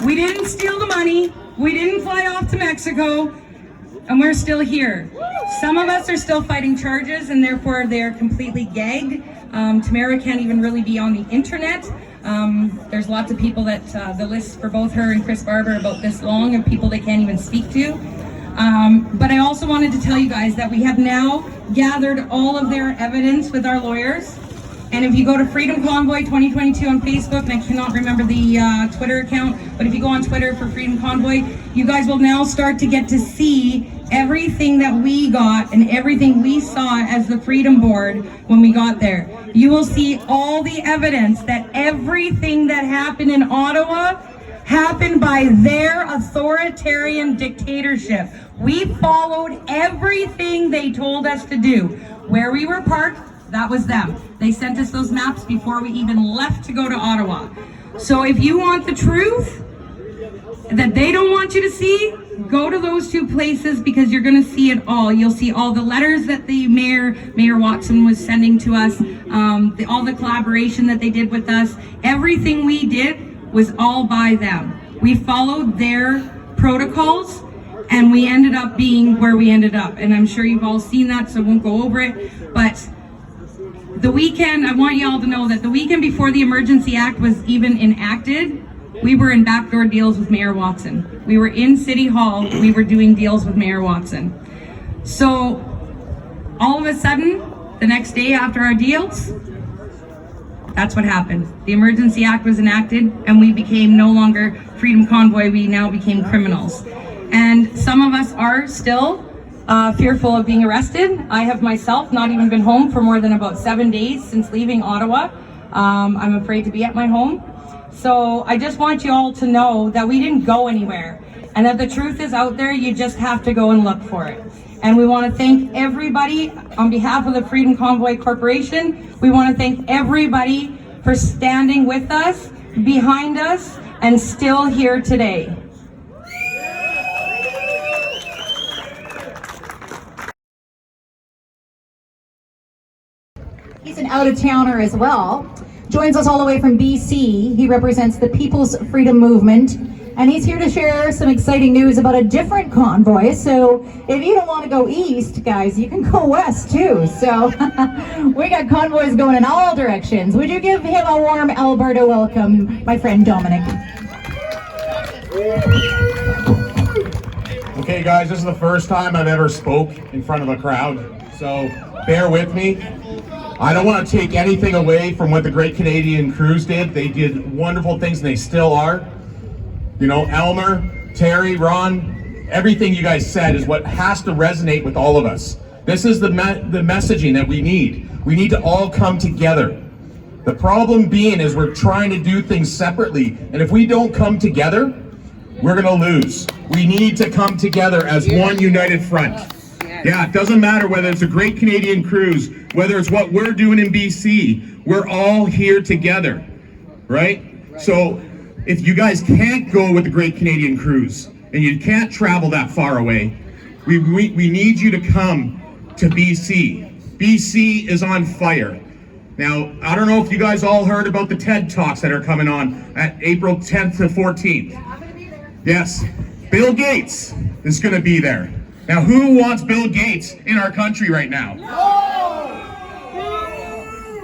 We didn't steal the money. We didn't fly off to Mexico. And we're still here. Some of us are still fighting charges, and therefore they're completely gagged. Tamara can't even really be on the internet. There's lots of people that the list for both her and Chris Barber are about this long of people they can't even speak to. But I also wanted to tell you guys that we have now gathered all of their evidence with our lawyers. And if you go to Freedom Convoy 2022 on Facebook, and I cannot remember the Twitter account, but if you go on Twitter for Freedom Convoy, you guys will now start to get to see everything that we got and everything we saw as the Freedom Board when we got there. You will see all the evidence that everything that happened in Ottawa happened by their authoritarian dictatorship. We followed everything they told us to do. Where we were parked, that was them. They sent us those maps before we even left to go to Ottawa. So if you want the truth that they don't want you to see, go to those two places, because you're going to see it all. You'll see all the letters that the Mayor Watson was sending to us, all the collaboration that they did with us. Everything we did was all by them. We followed their protocols, and we ended up being where we ended up. And I'm sure you've all seen that, so I won't go over it. But the weekend, I want you all to know that the weekend before the Emergency Act was even enacted, we were in backdoor deals with Mayor Watson. We were in City Hall, we were doing deals with Mayor Watson. So all of a sudden, the next day after our deals, that's what happened. The Emergency Act was enacted, and we became no longer Freedom Convoy, we now became criminals. And some of us are still fearful of being arrested. I have myself not even been home for more than about 7 days since leaving Ottawa. I'm afraid to be at my home. So I just want you all to know that we didn't go anywhere, and that the truth is out there. You just have to go and look for it. And we want to thank everybody on behalf of the Freedom Convoy Corporation. We want to thank everybody for standing with us, behind us, and still here today. He's an out-of-towner as well. Joins us all the way from BC. He represents the People's Freedom Movement, and he's here to share some exciting news about a different convoy. So if you don't want to go east, guys, you can go west too. So we got convoys going in all directions. Would you give him a warm Alberta welcome, my friend Dominic? Okay guys, this is the first time I've ever spoke in front of a crowd, so bear with me. I don't want to take anything away from what the Great Canadian Cruise did. They did wonderful things, and they still are. You know, Elmer, Terry, Ron, everything you guys said is what has to resonate with all of us. This is the messaging that we need. We need to all come together. The problem being is we're trying to do things separately, and if we don't come together, we're gonna lose. We need to come together as one united front. Yeah, it doesn't matter whether it's a Great Canadian Cruise, whether it's what we're doing in BC, we're all here together, right? So if you guys can't go with the Great Canadian Cruise and you can't travel that far away, we need you to come to BC. BC is on fire. Now, I don't know if you guys all heard about the TED Talks that are coming on at April 10th to 14th. I'm gonna be there. Yes, Bill Gates is gonna be there. Now, who wants Bill Gates in our country right now? No!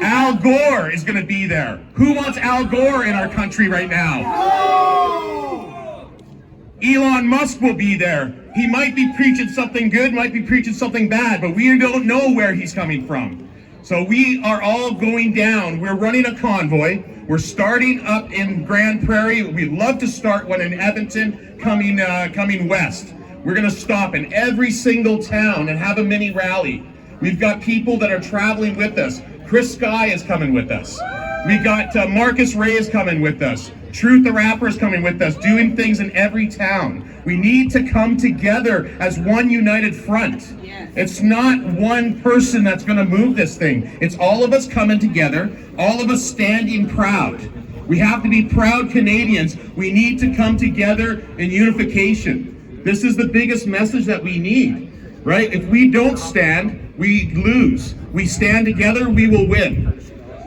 Al Gore is going to be there. Who wants Al Gore in our country right now? No! Elon Musk will be there. He might be preaching something good, might be preaching something bad, but we don't know where he's coming from. So we are all going down. We're running a convoy. We're starting up in Grand Prairie. We'd love to start one in Edmonton coming west. We're going to stop in every single town and have a mini rally. We've got people that are traveling with us. Chris Sky is coming with us. We got Marcus Ray is coming with us. Truth the Rapper is coming with us, doing things in every town. We need to come together as one united front. Yes. It's not one person that's going to move this thing. It's all of us coming together, all of us standing proud. We have to be proud Canadians. We need to come together in unification. This is the biggest message that we need, right? If we don't stand, we lose. We stand together, we will win.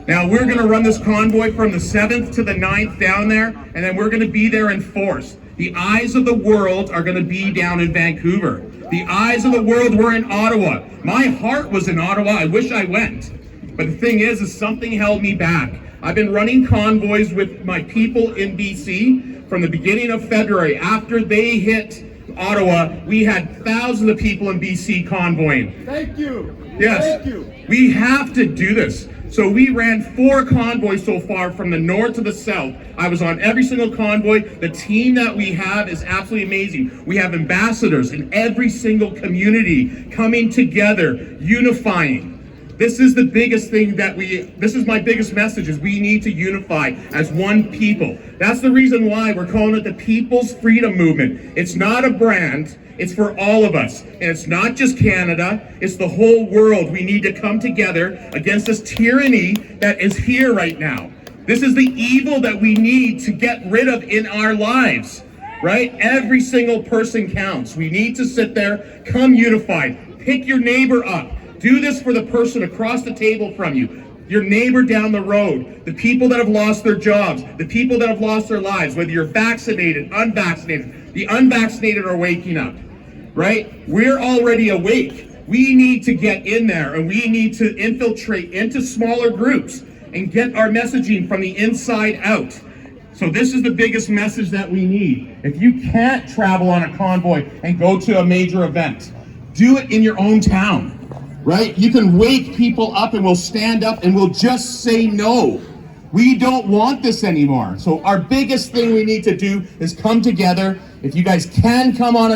Now we're going to run this convoy from the 7th to the 9th down there, and then we're going to be there in force. The eyes of the world are going to be down in Vancouver. The eyes of the world were in Ottawa. My heart was in Ottawa. I wish I went. But the thing is something held me back. I've been running convoys with my people in BC from the beginning of February. After they hit Ottawa, we had thousands of people in BC convoying. Thank you. Yes. Thank you. We have to do this. So we ran 4 convoys so far from the north to the south. I was on every single convoy. The team that we have is absolutely amazing. We have ambassadors in every single community coming together, unifying. This is the biggest thing this is my biggest message, is we need to unify as one people. That's the reason why we're calling it the People's Freedom Movement. It's not a brand, it's for all of us. And it's not just Canada, it's the whole world. We need to come together against this tyranny that is here right now. This is the evil that we need to get rid of in our lives, right? Every single person counts. We need to sit there, come unified, pick your neighbor up. Do this for the person across the table from you, your neighbor down the road, the people that have lost their jobs, the people that have lost their lives, whether you're vaccinated, unvaccinated. The unvaccinated are waking up, right? We're already awake. We need to get in there, and we need to infiltrate into smaller groups and get our messaging from the inside out. So this is the biggest message that we need. If you can't travel on a convoy and go to a major event, do it in your own town. Right? You can wake people up, and we'll stand up and we'll just say no. We don't want this anymore. So our biggest thing we need to do is come together. If you guys can come on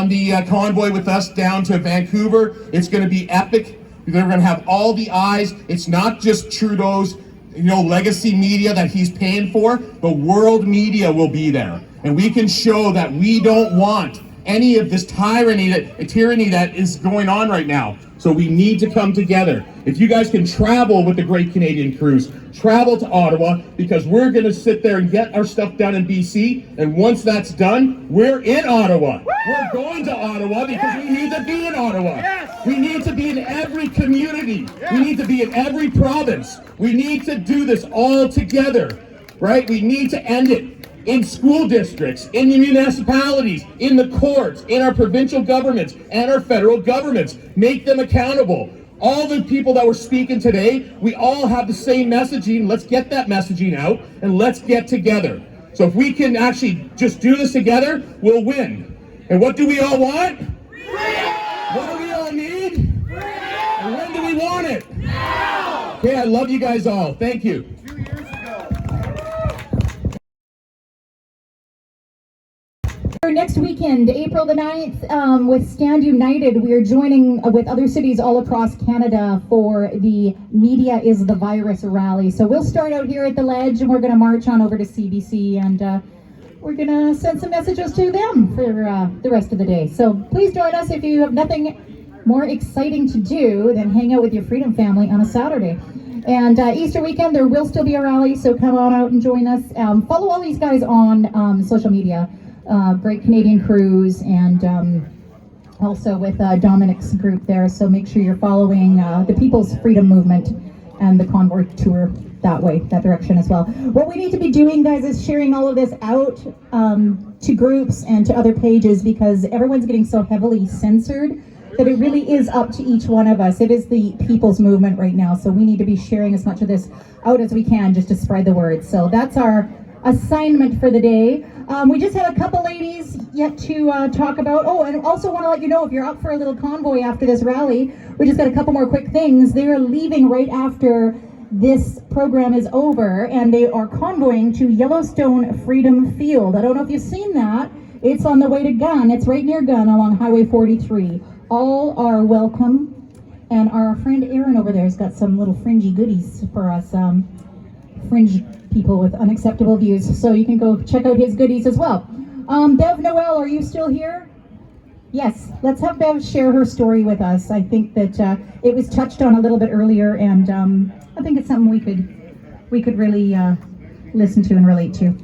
the convoy with us down to Vancouver, it's going to be epic. They're going to have all the eyes. It's not just Trudeau's, legacy media that he's paying for, but world media will be there. And we can show that we don't want any of this tyranny that is going on right now. So we need to come together. If you guys can travel with the Great Canadian Cruise, travel to Ottawa, because we're going to sit there and get our stuff done in BC. And once that's done, we're in Ottawa. Woo! We're going to Ottawa because we need to be in Ottawa. Yes! We need to be in every community. Yes! We need to be in every province. We need to do this all together, right? We need to end it in school districts, in municipalities, in the courts, in our provincial governments, and our federal governments. Make them accountable. All the people that were speaking today, we all have the same messaging. Let's get that messaging out, and let's get together. So if we can actually just do this together, we'll win. And what do we all want? Freedom! What do we all need? Freedom! And when do we want it? Now! Okay, I love you guys all. Thank you. Next weekend, April the 9th, with Stand United, we are joining with other cities all across Canada for the Media is the Virus rally. So we'll start out here at the Ledge, and we're going to march on over to CBC, and we're going to send some messages to them for the rest of the day. So please join us if you have nothing more exciting to do than hang out with your Freedom family on a Saturday. And Easter weekend, there will still be a rally, so come on out and join us. Follow all these guys on social media. Great Canadian Cruise, and also with Dominic's group there, so make sure you're following the People's Freedom Movement and the Convoy tour that direction as well. What we need to be doing, guys, is sharing all of this out to groups and to other pages, because everyone's getting so heavily censored that it really is up to each one of us. It is the people's movement right now, so we need to be sharing as much of this out as we can just to spread the word. So that's our assignment for the day. We just had a couple ladies yet to talk about. Oh, and also want to let you know, if you're up for a little convoy after this rally, we just got a couple more quick things. They are leaving right after this program is over, and they are convoying to Yellowstone Freedom Field. I don't know if you've seen that. It's on the way to Gunn. It's right near Gunn along Highway 43. All are welcome. And our friend Aaron over there has got some little fringy goodies for us. Fringe people with unacceptable views, so you can go check out his goodies as well. Bev Noel, are you still here? Yes, let's have Bev share her story with us. I think that it was touched on a little bit earlier, and I think it's something we could really listen to and relate to.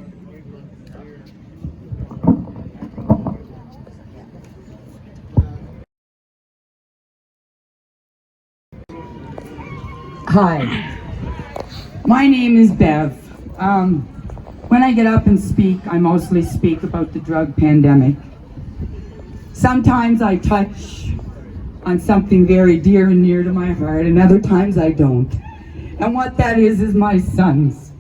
Hi. My name is Bev. When I get up and speak, I mostly speak about the drug pandemic. Sometimes I touch on something very dear and near to my heart, and other times I don't. And what that is my sons.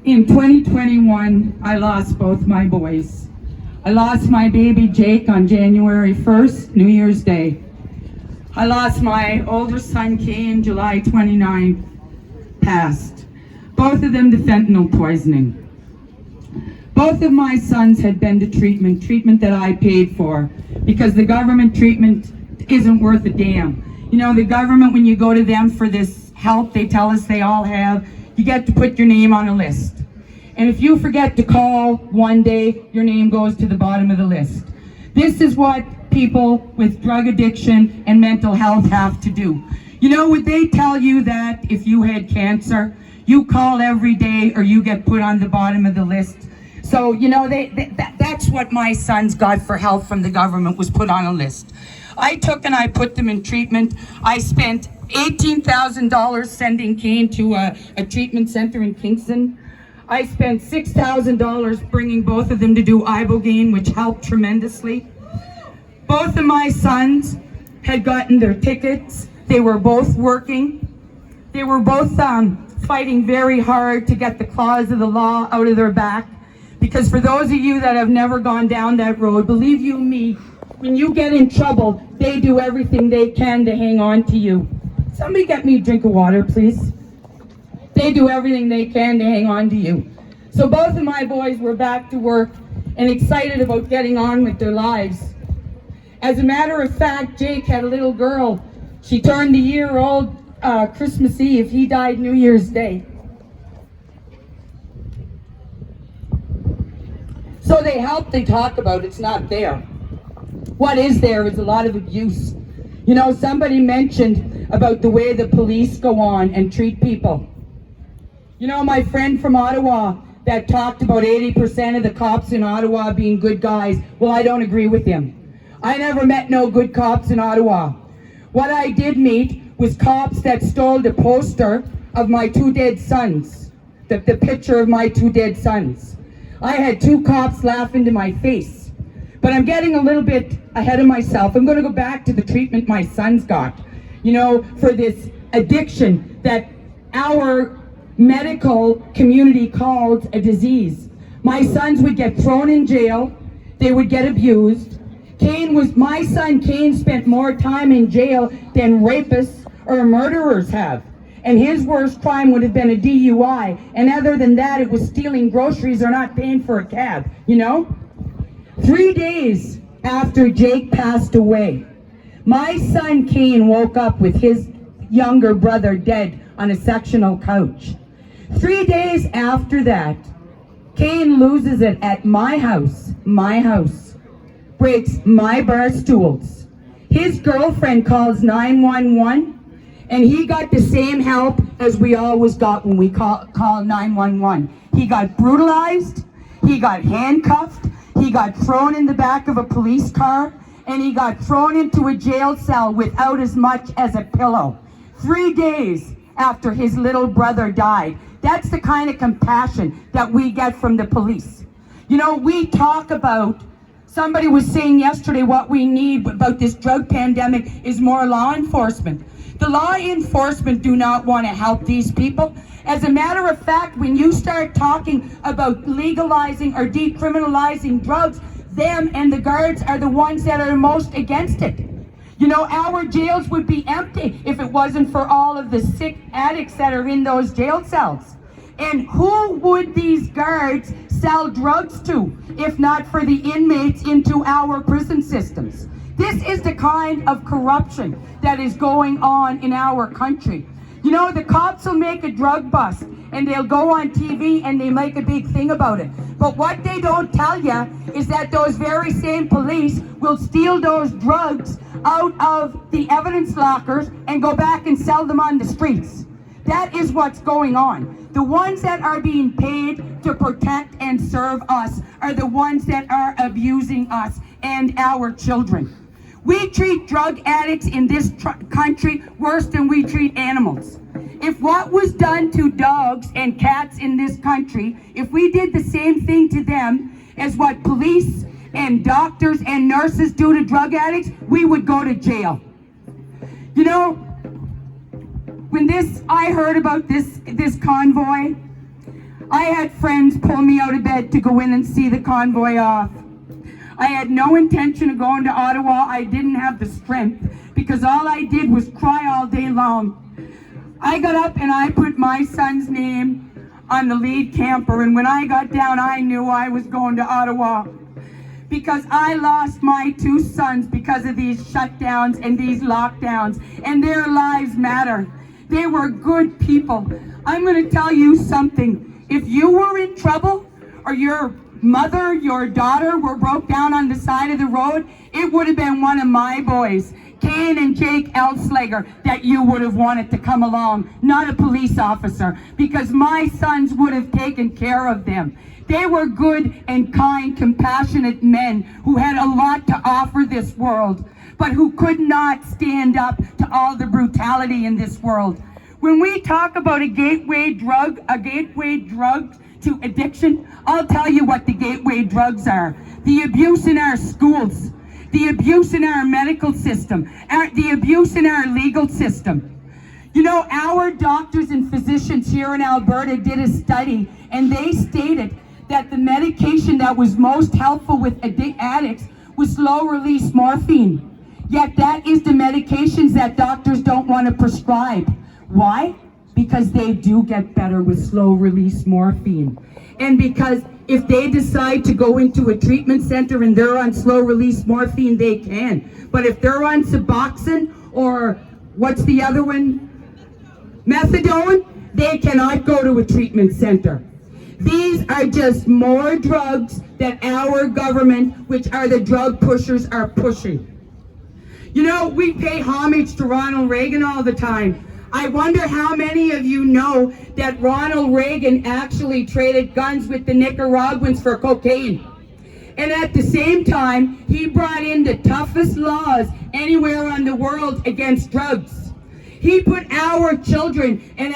In 2021, I lost both my boys. I lost my baby Jake on January 1st, New Year's Day. I lost my older son Kane July 29th, passed. Both of them to fentanyl poisoning. Both of my sons had been to treatment that I paid for, because the government treatment isn't worth a damn. You know, the government, when you go to them for this help they tell us they all have, you get to put your name on a list. And if you forget to call one day, your name goes to the bottom of the list. This is what people with drug addiction and mental health have to do. You know, would they tell you that if you had cancer, you call every day or you get put on the bottom of the list? So, you know, that's what my sons got for help from the government, was put on a list. I took and I put them in treatment. I spent $18,000 sending Kane to a treatment center in Kingston. I spent $6,000 bringing both of them to do ibogaine, which helped tremendously. Both of my sons had gotten their tickets. They were both working. They were both fighting very hard to get the claws of the law out of their back. Because for those of you that have never gone down that road, believe you me, when you get in trouble, they do everything they can to hang on to you. Somebody get me a drink of water, please. They do everything they can to hang on to you. So both of my boys were back to work and excited about getting on with their lives. As a matter of fact, Jake had a little girl. She turned a year old Christmas Eve. He died New Year's Day. So they help, they talk about, it's not there. What is there is a lot of abuse. You know, somebody mentioned about the way the police go on and treat people. You know, my friend from Ottawa that talked about 80% of the cops in Ottawa being good guys, well, I don't agree with him. I never met no good cops in Ottawa. What I did meet was cops that stole the poster of my two dead sons, the picture of my two dead sons. I had two cops laugh into my face. But I'm getting a little bit ahead of myself. I'm going to go back to the treatment my sons got, you know, for this addiction that our medical community called a disease. My sons would get thrown in jail. They would get abused. My son Kane spent more time in jail than rapists or murderers have. And his worst crime would have been a DUI. And other than that, it was stealing groceries or not paying for a cab, you know? 3 days after Jake passed away, my son Kane woke up with his younger brother dead on a sectional couch. 3 days after that, Kane loses it at my house, breaks my bar stools. His girlfriend calls 911, and he got the same help as we always got when we call 911. He got brutalized, he got handcuffed, he got thrown in the back of a police car, and he got thrown into a jail cell without as much as a pillow. 3 days after his little brother died. That's the kind of compassion that we get from the police. You know, we talk about, somebody was saying yesterday what we need about this drug pandemic is more law enforcement. The law enforcement do not want to help these people. As a matter of fact, when you start talking about legalizing or decriminalizing drugs, them and the guards are the ones that are most against it. You know, our jails would be empty if it wasn't for all of the sick addicts that are in those jail cells. And who would these guards sell drugs to if not for the inmates into our prison systems? This is the kind of corruption that is going on in our country. You know, the cops will make a drug bust and they'll go on TV and they make a big thing about it. But what they don't tell you is that those very same police will steal those drugs out of the evidence lockers and go back and sell them on the streets. That is what's going on. The ones that are being paid to protect and serve us are the ones that are abusing us and our children. We treat drug addicts in this country worse than we treat animals. If what was done to dogs and cats in this country, if we did the same thing to them as what police and doctors and nurses do to drug addicts, we would go to jail. You know, when I heard about this convoy, I had friends pull me out of bed to go in and see the convoy off. I had no intention of going to Ottawa. I didn't have the strength because all I did was cry all day long. I got up and I put my son's name on the lead camper, and when I got down, I knew I was going to Ottawa because I lost my 2 sons because of these shutdowns and these lockdowns, and their lives matter. They were good people. I'm going to tell you something. If you were in trouble or your mother, your daughter were broke down on the side of the road, it would have been one of my boys, Kane and Jake Elslager, that you would have wanted to come along, not a police officer, because my sons would have taken care of them. They were good and kind, compassionate men who had a lot to offer this world, but who could not stand up to all the brutality in this world. When we talk about a gateway drug to addiction, I'll tell you what the gateway drugs are. The abuse in our schools, the abuse in our medical system, the abuse in our legal system. You know, our doctors and physicians here in Alberta did a study, and they stated that the medication that was most helpful with addicts was slow-release morphine. Yet that is the medications that doctors don't want to prescribe. Why? Because they do get better with slow-release morphine. And because if they decide to go into a treatment center and they're on slow-release morphine, they can. But if they're on Suboxone or what's the other one? Methadone, they cannot go to a treatment center. These are just more drugs that our government, which are the drug pushers, are pushing. You know, we pay homage to Ronald Reagan all the time. I wonder how many of you know that Ronald Reagan actually traded guns with the Nicaraguans for cocaine. And at the same time, he brought in the toughest laws anywhere on the world against drugs. He put our children and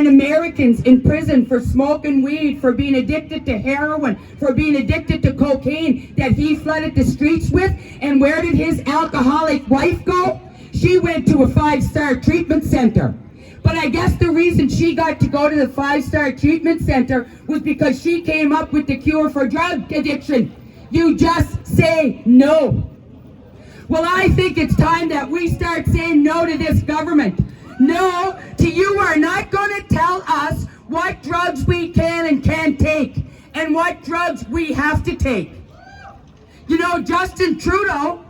Americans in prison for smoking weed, for being addicted to heroin, for being addicted to cocaine that he flooded the streets with. And where did his alcoholic wife go? She went to a 5-star treatment center. But I guess the reason she got to go to the 5-star treatment center was because she came up with the cure for drug addiction. You just say no. Well, I think it's time that we start saying no to this government. No, you are not going to tell us what drugs we can and can't take and what drugs we have to take. You know, Justin Trudeau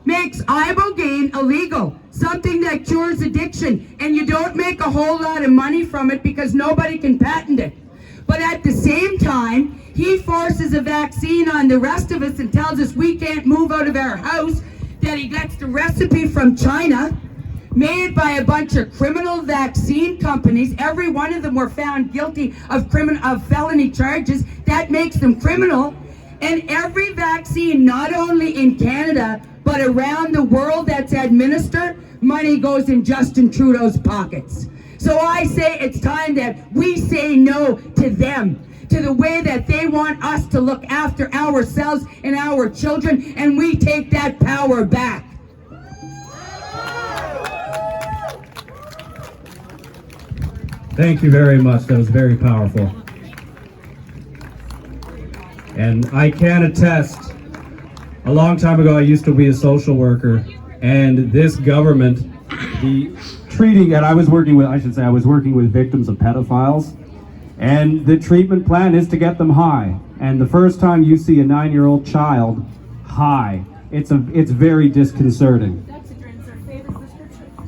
makes ibogaine illegal, something that cures addiction, and you don't make a whole lot of money from it because nobody can patent it. But at the same time, he forces a vaccine on the rest of us and tells us we can't move out of our house, that he gets the recipe from China, made by a bunch of criminal vaccine companies. Every one of them were found guilty of felony charges. That makes them criminal. And every vaccine, not only in Canada, but around the world that's administered, money goes in Justin Trudeau's pockets. So I say it's time that we say no to them, to the way that they want us to look after ourselves and our children, and we take that power back. Thank you very much. That was very powerful. And I can attest, a long time ago I used to be a social worker, and this government, I was working with victims of pedophiles, and the treatment plan is to get them high. And the first time you see a 9-year-old child high, it's very disconcerting.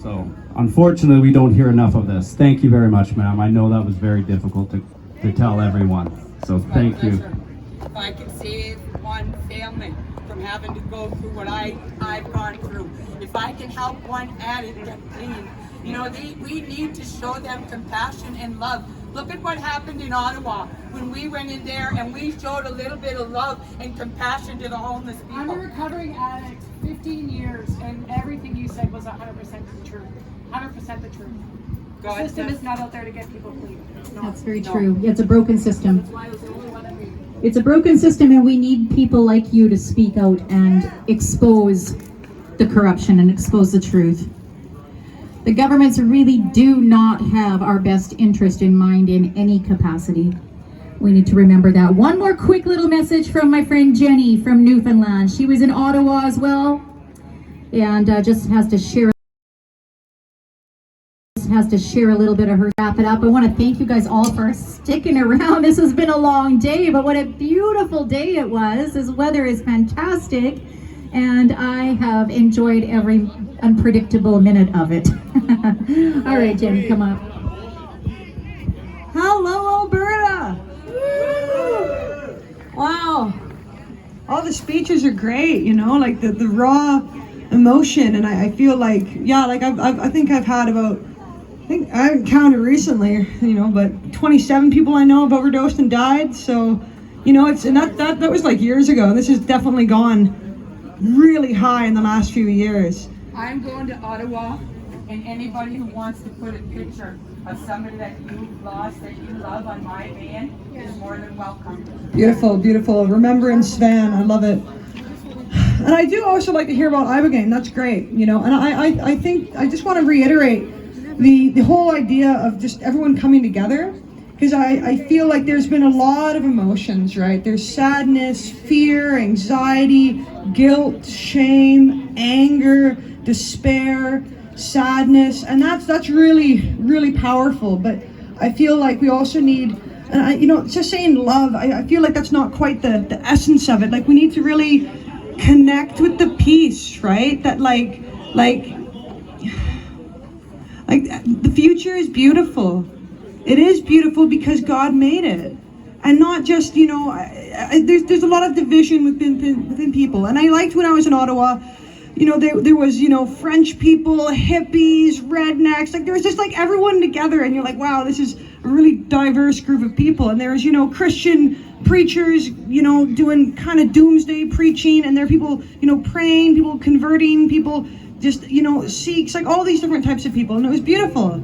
So unfortunately, we don't hear enough of this. Thank you very much, ma'am. I know that was very difficult to tell everyone. So thank you. If I can save one family from having to go through what I've gone through, if I can help one addict get clean, you know, we need to show them compassion and love. Look at what happened in Ottawa when we went in there and we showed a little bit of love and compassion to the homeless people. I'm a recovering addict, 15 years, and everything you said was 100% the truth. 100% the truth. The system is not out there to get people clean. That's very true. Yeah, it's a broken system. It's a broken system, and we need people like you to speak out and expose the corruption and expose the truth. The governments really do not have our best interest in mind in any capacity. We need to remember that. One more quick little message from my friend Jenny from Newfoundland. She was in Ottawa as well, and just has to share a little bit of her. Wrap it up. I want to thank you guys all for sticking around. This has been a long day, but what a beautiful day it was. This weather is fantastic, and I have enjoyed every unpredictable minute of it. All right, Jenny, come up. Hello, Alberta! Wow. All the speeches are great, you know, like the raw emotion, and I feel like, yeah, like I think I've had about, I haven't counted recently, you know, but 27 people I know have overdosed and died. So, you know, and that was like years ago. This has definitely gone really high in the last few years. I'm going to Ottawa, and anybody who wants to put a picture of somebody that you've lost, that you love on my van is more than welcome. Beautiful, beautiful. Remembrance van, I love it. And I do also like to hear about Ibogaine. That's great, you know. And I think I just want to reiterate the whole idea of just everyone coming together, because I feel like there's been a lot of emotions, right? There's sadness, fear, anxiety, guilt, shame, anger, despair, sadness, and that's really, really powerful. But I feel like we also need, and you know, just saying love, I feel like that's not quite the essence of it. Like, we need to really connect with the peace, right? That like the future is beautiful. It is beautiful because God made it, and not just, you know, there's a lot of division within people. And I liked when I was in Ottawa, you know, there was, you know, French people, hippies, rednecks, like there was just like everyone together, and you're like, wow, this is a really diverse group of people. And there was, you know, Christian preachers, you know, doing kind of doomsday preaching, and there are people, you know, praying, people converting, people just, you know, Sikhs, like all these different types of people, and it was beautiful.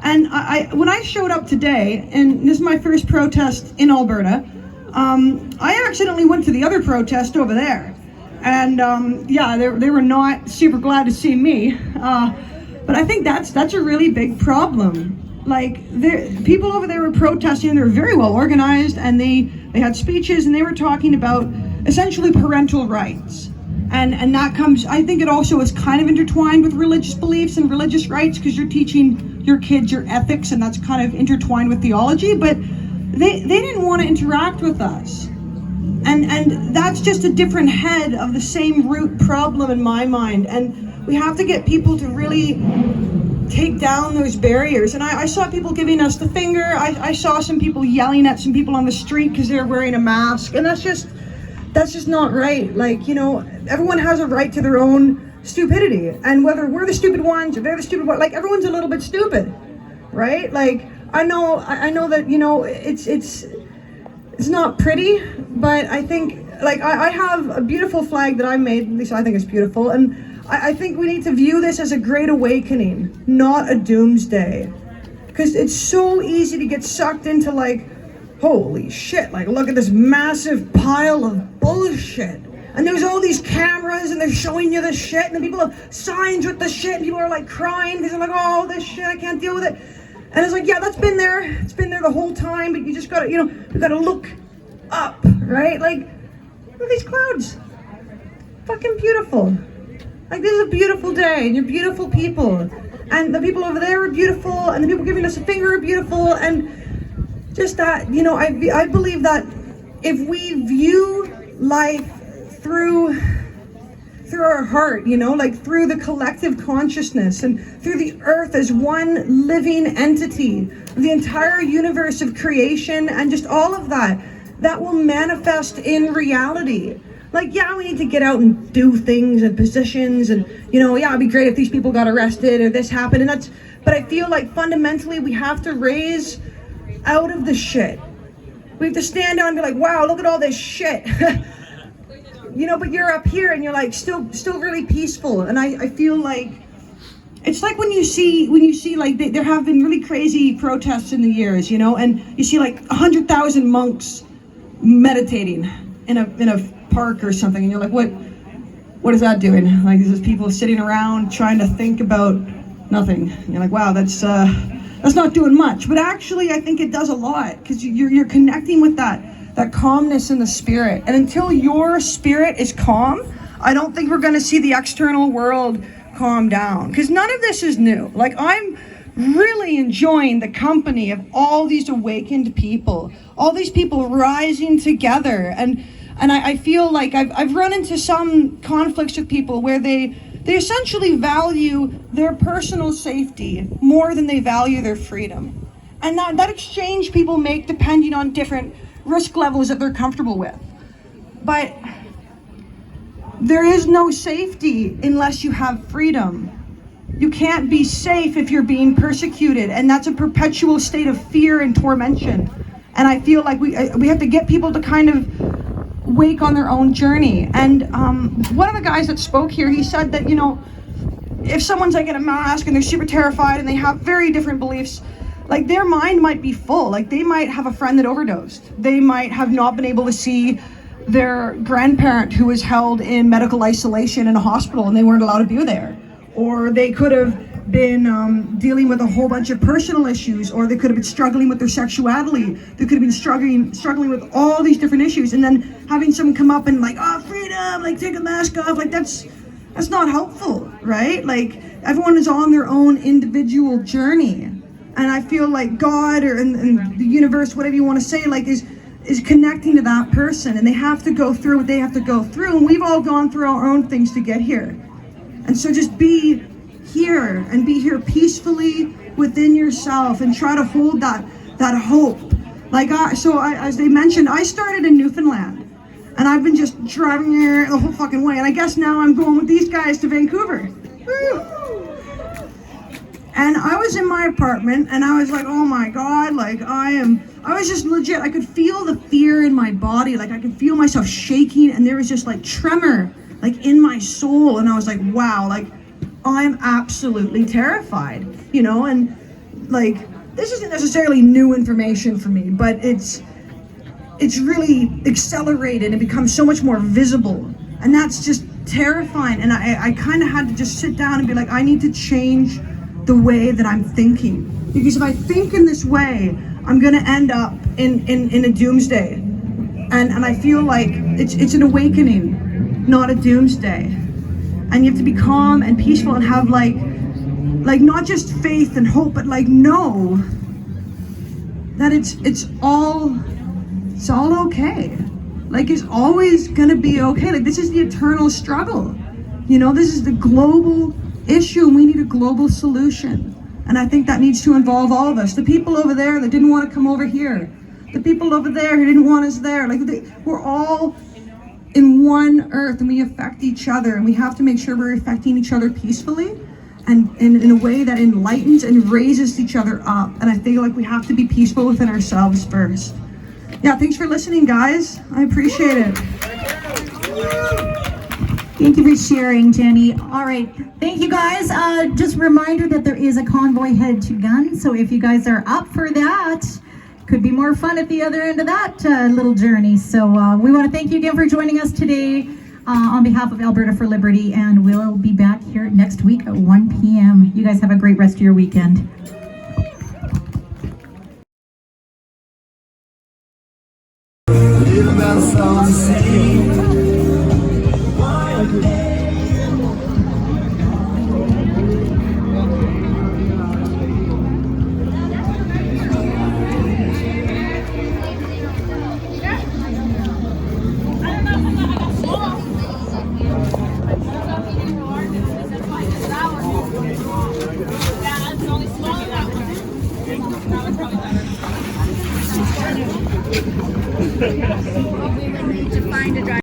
And when I showed up today, and this is my first protest in Alberta, I accidentally went to the other protest over there. And yeah, they were not super glad to see me. But I think that's a really big problem. Like, people over there were protesting, they were very well organized, and they had speeches, and they were talking about essentially parental rights. And that comes, I think it also is kind of intertwined with religious beliefs and religious rights, because you're teaching your kids your ethics, and that's kind of intertwined with theology. But they didn't want to interact with us. And that's just a different head of the same root problem in my mind. And we have to get people to really take down those barriers. And I saw people giving us the finger. I saw some people yelling at some people on the street because they're wearing a mask. And that's just not right. Like, you know, everyone has a right to their own stupidity. And whether we're the stupid ones or they're the stupid ones, like, everyone's a little bit stupid, right? Like, I know that, you know, it's not pretty, but I think, like, I have a beautiful flag that I made, at least I think it's beautiful, and I think we need to view this as a great awakening, not a doomsday. Because it's so easy to get sucked into, like, holy shit, like, look at this massive pile of bullshit. And there's all these cameras, and they're showing you the shit, and the people have signs with the shit, and people are, like, crying because they're like, oh, this shit, I can't deal with it. And it's like, yeah, that's been there. It's been there the whole time, but you just gotta, you know, you gotta look up, right? Like, look at these clouds. Fucking beautiful. Like, this is a beautiful day, and you're beautiful people. And the people over there are beautiful, and the people giving us a finger are beautiful, and just that, you know, I believe that if we view life through our heart, you know, like through the collective consciousness and through the earth as one living entity, the entire universe of creation, and just all of that will manifest in reality. Like, yeah, we need to get out and do things and positions, and, you know, yeah, it'd be great if these people got arrested or this happened, but I feel like fundamentally we have to raise out of the shit. We have to stand down and be like, wow, look at all this shit. You know, but you're up here and you're like still really peaceful. And I feel like it's like when you see like there have been really crazy protests in the years, you know, and you see like 100,000 monks meditating in a park or something, and you're like, what is that doing? Like, there's just people sitting around trying to think about nothing. And you're like, wow, that's not doing much. But actually, I think it does a lot, because you're connecting with that calmness in the spirit. And until your spirit is calm, I don't think we're going to see the external world calm down, because none of this is new. Like, I'm really enjoying the company of all these awakened people, all these people rising together. And I feel like I've run into some conflicts with people where they essentially value their personal safety more than they value their freedom. And that exchange people make depending on different risk levels that they're comfortable with. But there is no safety unless you have freedom. You can't be safe if you're being persecuted, and that's a perpetual state of fear and tormentation. And I feel like we have to get people to kind of wake on their own journey. And one of the guys that spoke here, he said that, you know, if someone's like in a mask and they're super terrified and they have very different beliefs, like their mind might be full. Like they might have a friend that overdosed. They might have not been able to see their grandparent who was held in medical isolation in a hospital and they weren't allowed to be there. Or they could have been dealing with a whole bunch of personal issues, or they could have been struggling with their sexuality. They could have been struggling with all these different issues, and then having someone come up and like, oh, freedom, like take a mask off, like that's not helpful, right? Like everyone is on their own individual journey. And I feel like God and the universe, whatever you want to say, like is connecting to that person, and they have to go through what they have to go through, and we've all gone through our own things to get here. And so just be here, and be here peacefully within yourself, and try to hold that hope. Like as they mentioned, I started in Newfoundland, and I've been just driving here the whole fucking way, and I guess now I'm going with these guys to Vancouver. Woo! And I was in my apartment, and I was like, oh my God, like I was just legit, I could feel the fear in my body, like I could feel myself shaking, and there was just like tremor, like in my soul, and I was like, wow, like I'm absolutely terrified, you know. And like, this isn't necessarily new information for me, but it's really accelerated and become so much more visible, and that's just terrifying. And I kind of had to just sit down and be like, I need to change the way that I'm thinking, because if I think in this way, I'm gonna end up in a doomsday, and I feel like it's an awakening, not a doomsday. And you have to be calm and peaceful and have like not just faith and hope, but like know that it's all okay. Like it's always gonna be okay. Like this is the eternal struggle, you know. This is the global issue, and we need a global solution. And I think that needs to involve all of us. The people over there that didn't want to come over here, the people over there who didn't want us there, like we're all in one earth, and we affect each other, and we have to make sure we're affecting each other peacefully and in a way that enlightens and raises each other up. And I feel like we have to be peaceful within ourselves first. Yeah, thanks for listening, guys. I appreciate it. Thank you for sharing, Jenny. All right, thank you guys. Just a reminder that there is a convoy headed to Gun, so if you guys are up for that, could be more fun at the other end of that little journey. So we want to thank you again for joining us today on behalf of Alberta for Liberty, and we'll be back here next week at 1 p.m. You guys have a great rest of your weekend. Yeah, it's only small enough.